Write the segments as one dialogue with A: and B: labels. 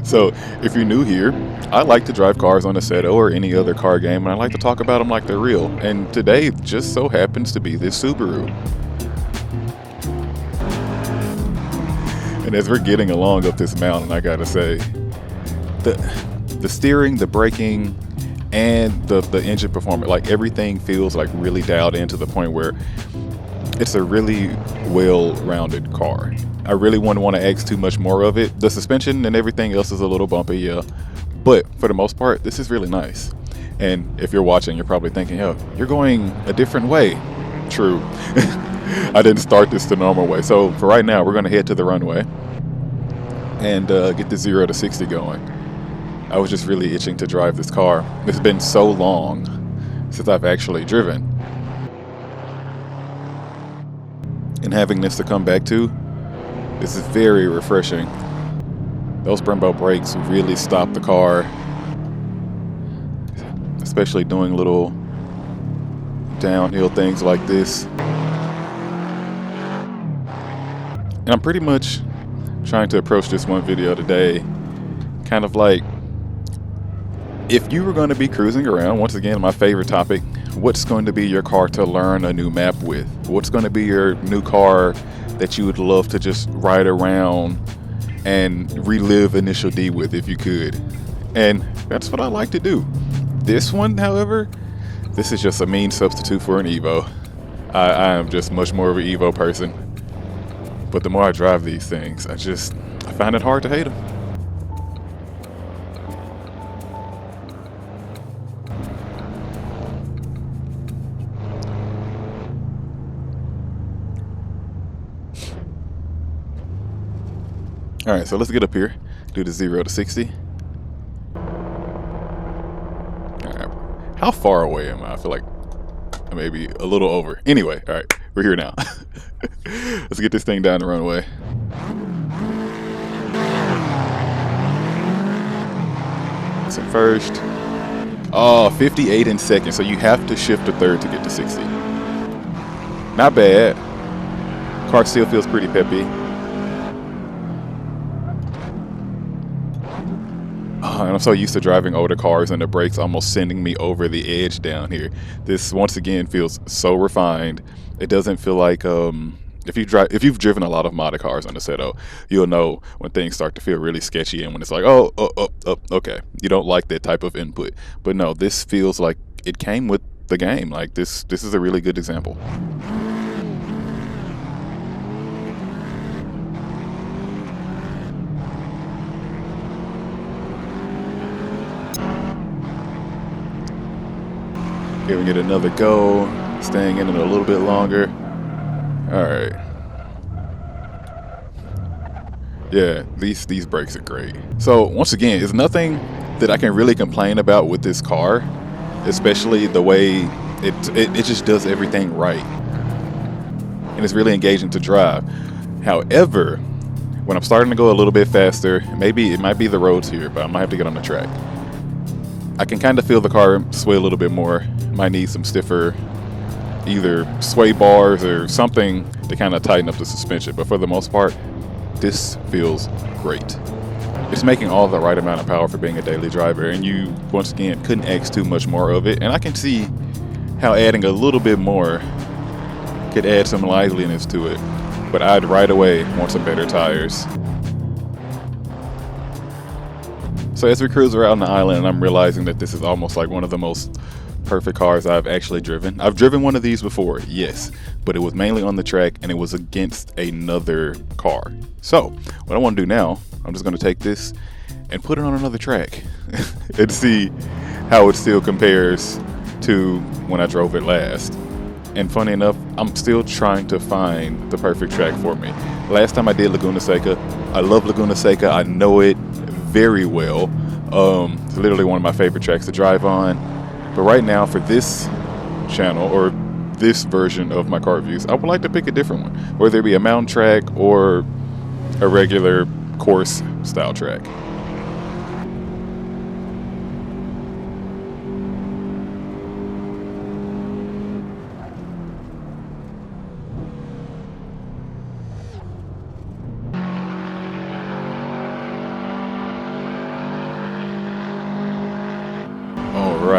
A: So, if you're new here, I like to drive cars on Assetto or any other car game, and I like to talk about them like they're real. And today just so happens to be this Subaru. And as we're getting along up this mountain, I gotta say, the steering, the braking, and the engine performance, like everything feels like really dialed in to the point where it's a really well-rounded car. I really wouldn't want to ask too much more of it. The suspension and everything else is a little bumpy, yeah. But for the most part, this is really nice. And if you're watching, you're probably thinking, oh, you're going a different way. True. I didn't start this the normal way. So for right now, we're going to head to the runway and get the 0 to 60 going. I was just really itching to drive this car. It's been so long since I've actually driven. And having this to come back to, this is very refreshing. Those Brembo brakes really stop the car, especially doing little downhill things like this. And I'm pretty much trying to approach this one video today kind of like, if you were going to be cruising around, once again, my favorite topic, what's going to be your car to learn a new map with? What's going to be your new car that you would love to just ride around and relive Initial D with if you could? And that's what I like to do. This one, however, this is just a mean substitute for an Evo. I am just much more of an Evo person. But the more I drive these things, I find it hard to hate them. All right, so let's get up here, do the 0 to 60. All right, how far away am I? I feel like maybe a little over. Anyway, all right, we're here now. Let's get this thing down the runway. So first, 58 in second, so you have to shift to third to get to 60. Not bad. Car still feels pretty peppy. And I'm so used to driving older cars and the brakes almost sending me over the edge down here. This once again feels so refined. It doesn't feel like if you've driven a lot of modded cars on the Assetto, you'll know when things start to feel really sketchy and when it's like, oh, okay, you don't like that type of input. But no, this feels like it came with the game. Like this is a really good example. Giving it another go, staying in it a little bit longer. All right. Yeah, these brakes are great. So once again, there's nothing that I can really complain about with this car, especially the way it just does everything right. And it's really engaging to drive. However, when I'm starting to go a little bit faster, maybe it might be the roads here, but I might have to get on the track. I can kind of feel the car sway a little bit more. Might need some stiffer, either sway bars or something to kind of tighten up the suspension. But for the most part, this feels great. It's making all the right amount of power for being a daily driver, and you, once again, couldn't ask too much more of it. And I can see how adding a little bit more could add some liveliness to it. But I'd right away want some better tires. So as we cruise around the island, I'm realizing that this is almost like one of the most perfect cars I've actually driven. I've driven one of these before, yes, but it was mainly on the track and it was against another car. So what I want to do now, I'm just going to take this and put it on another track and see how it still compares to when I drove it last. And funny enough, I'm still trying to find the perfect track for me. Last time I did Laguna Seca, I love Laguna Seca. I know it very well. It's literally one of my favorite tracks to drive on. But right now, for this channel or this version of my car reviews, I would like to pick a different one, whether it be a mountain track or a regular course style track.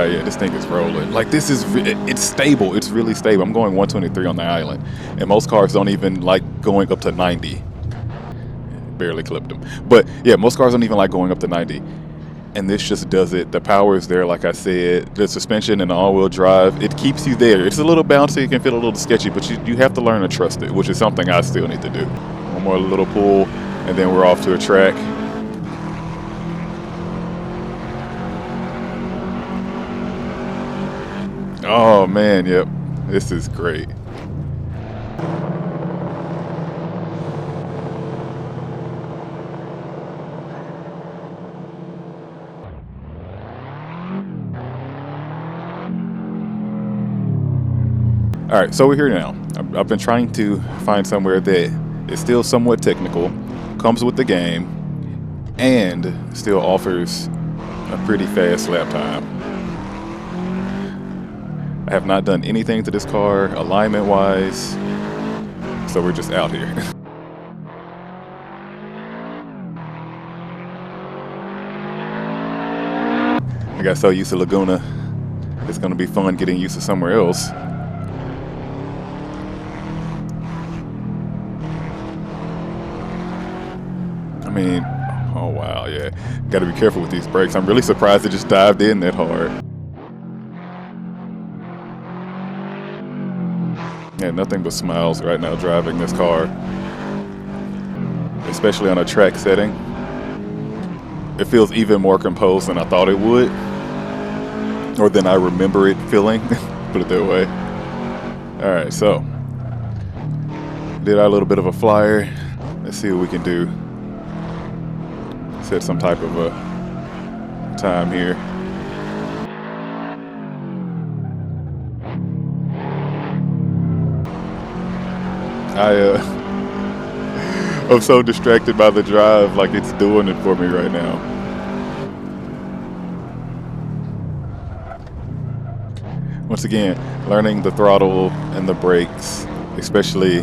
A: right, yeah, this thing is rolling. Like, this is, it's stable. It's really stable. I'm going 123 on the island. And most cars don't even like going up to 90. Barely clipped them. But yeah, most cars don't even like going up to 90. And this just does it. The power is there, like I said. The suspension and the all-wheel drive, it keeps you there. It's a little bouncy. It can feel a little sketchy, but you have to learn to trust it, which is something I still need to do. One more little pull, and then we're off to a track. Oh man, yep. This is great. All right, so we're here now. I've been trying to find somewhere that is still somewhat technical, comes with the game, and still offers a pretty fast lap time. I have not done anything to this car alignment-wise, so we're just out here. I got so used to Laguna. It's gonna be fun getting used to somewhere else. I mean, oh wow, yeah. Gotta be careful with these brakes. I'm really surprised it just dived in that hard. Yeah, nothing but smiles right now driving this car. Especially on a track setting. It feels even more composed than I thought it would. Or than I remember it feeling, put it that way. All right, so. Did our little bit of a flyer. Let's see what we can do. Set some type of a time here. I'm so distracted by the drive, like it's doing it for me right now. Once again, learning the throttle and the brakes, especially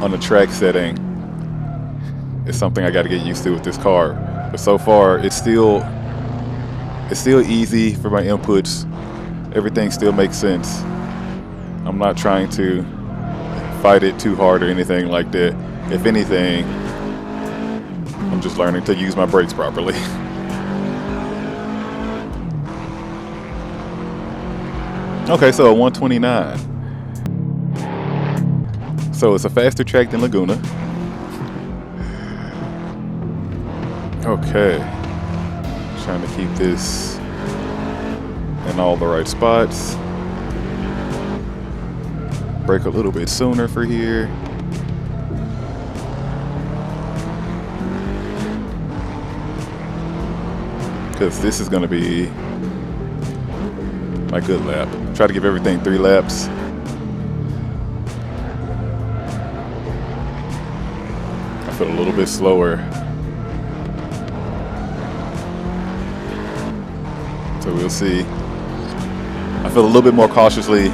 A: on a track setting, is something I got to get used to with this car. But so far, it's still easy for my inputs. Everything still makes sense. I'm not trying to fight it too hard or anything like that. If anything, I'm just learning to use my brakes properly. Okay, so 129. So it's a faster track than Laguna. Okay. Trying to keep this in all the right spots. Brake a little bit sooner for here. Because this is going to be my good lap. Try to give everything 3 laps. I feel a little bit slower. So we'll see. I feel a little bit more cautiously.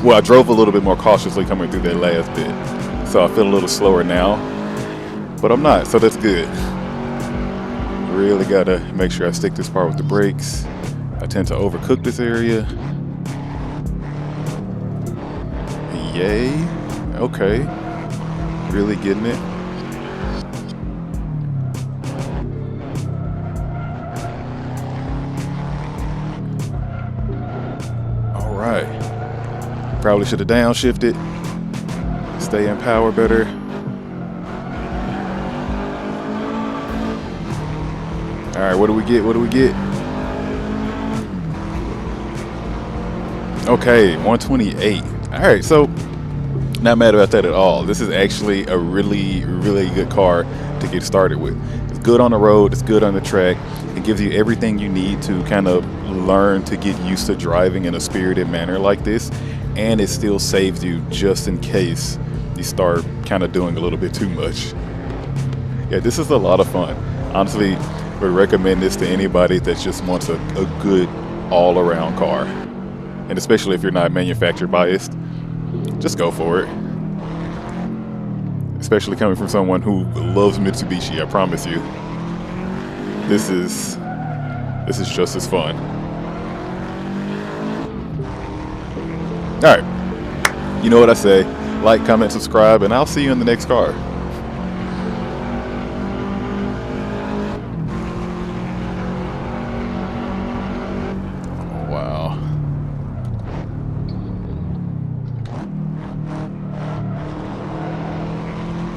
A: Well, I drove a little bit more cautiously coming through that last bit. So I feel a little slower now. But I'm not, so that's good. Really gotta make sure I stick this part with the brakes. I tend to overcook this area. Yay. Okay. Really getting it. All right. Probably should have downshifted. Stay in power better. All right, what do we get? What do we get? Okay, 128. All right, so not mad about that at all. This is actually a really, really good car to get started with. It's good on the road. It's good on the track. It gives you everything you need to kind of learn to get used to driving in a spirited manner like this. And it still saves you just in case you start kind of doing a little bit too much. Yeah, this is a lot of fun. Honestly, would recommend this to anybody that just wants a good all-around car. And especially if you're not manufacturer biased, just go for it. Especially coming from someone who loves Mitsubishi, I promise you. This is just as fun. All right. You know what I say. Like, comment, subscribe, and I'll see you in the next car.